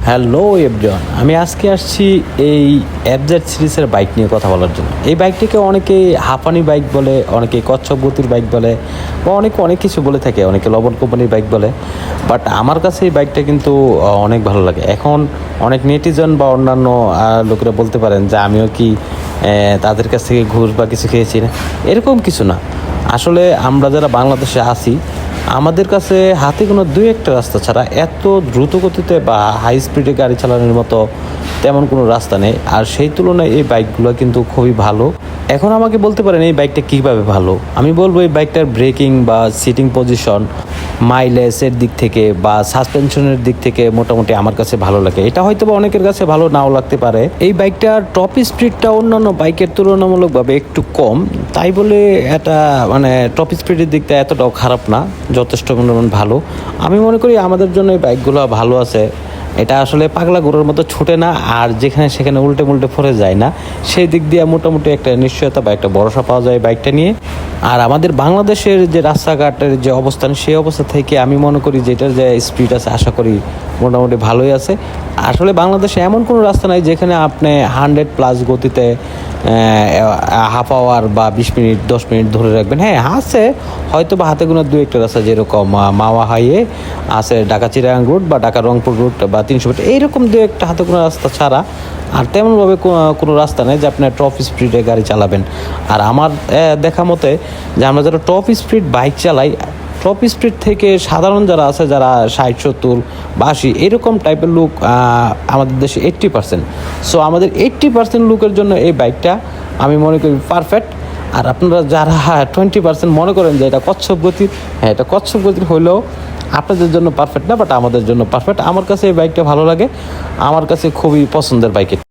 Hello everyone, আমি আজকে আসছি এই এফজেড সিরিজের বাইক নিয়ে কথা বলার জন্য। এই বাইকটিকে অনেকেই হাঁপানি বাইক বলে, অনেকেই কচ্ছপ গতির বাইক বলে, বা অনেকে অনেক কিছু বলে থাকে, অনেকে লবণ কোম্পানির বাইক বলে। বাট আমার কাছে এই বাইকটা কিন্তু অনেক ভালো লাগে। এখন অনেক নেটিজন বা অন্যান্য লোকেরা বলতে পারেন যে আমিও কি তাদের কাছ থেকে ঘুষ বা কিছু খেয়েছি না, এরকম কিছু না। আসলে আমরা যারা বাংলাদেশে আছি, আমাদের কাছে হাতে কোনো দুই একটা রাস্তা ছাড়া এত দ্রুত গতিতে বা হাই স্পিডে গাড়ি চালানোর মতো তেমন কোনো রাস্তা নেই। আর সেই তুলনায় এই বাইকগুলো কিন্তু খুবই ভালো। এখন আমাকে বলতে পারেন এই বাইকটা কীভাবে ভালো, আমি বলবো এই বাইকটার ব্রেকিং বা সিটিং পজিশন, মাইলেজের দিক থেকে বা সাসপেনশনের দিক থেকে মোটামুটি আমার কাছে ভালো লাগে। এটা হয়তো বা অনেকের কাছে ভালো নাও লাগতে পারে। এই বাইকটার টপ স্পিডটা অন্যান্য বাইকের তুলনামূলকভাবে একটু কম, তাই বলে এটা মানে টপ স্পিডের দিকটা এতটাও খারাপ না, যথেষ্ট ভালো। আমি মনে করি আমাদের জন্য এই বাইকগুলো ভালো আছে। এটা আসলে পাগলা গরুর মতো ছুটে না, আর যেখানে সেখানে উল্টে পড়ে যায় না। সেই দিক দিয়ে মোটামুটি একটা নিশ্চয়তা বা একটা ভরসা পাওয়া যায় বাইকটা নিয়ে। আর আমাদের বাংলাদেশের যে রাস্তাঘাটের যে অবস্থান, সেই অবস্থা থেকে আমি মনে করি যে এটার যে স্পিড আছে আশা করি মোটামুটি ভালোই আছে। আসলে বাংলাদেশে এমন কোনো রাস্তা নাই যেখানে আপনি 100+ গতিতে হাফ আওয়ার বা 20 মিনিট 10 মিনিট ধরে রাখবেন। হ্যাঁ আছে, হয়তো বা হাতে গোনা দু একটা রাস্তা, যেরকম মাওয়া হাইওয়ে আছে, ঢাকা চিটাগাং রুট বা ঢাকা রংপুর রুট বা 300 মিটার, এইরকম দু একটা হাতে গোনা রাস্তা ছাড়া আর তেমনভাবে কোনো রাস্তা নেই যে আপনার টপ স্পিডে গাড়ি চালাবেন। আর আমার দেখা মতে যে আমরা যারা টপ স্পিড বাইক চালাই, টপ স্পিড থেকে সাধারণ যারা আছে, যারা 60-70-80 এরকম টাইপের লোক আমাদের দেশে 80%। সো আমাদের 80% লোকের জন্য এই বাইকটা আমি মনে করি পারফেক্ট। আর আপনারা যারা 20% মনে করেন যে এটা কচ্ছপ গতির, হ্যাঁ এটা কচ্ছপ গতির হইলেও আপনাদের জন্য পারফেক্ট না, বাট আমাদের জন্য পারফেক্ট। আমার কাছে এই বাইকটা ভালো লাগে, আমার কাছে খুবই পছন্দের বাইক।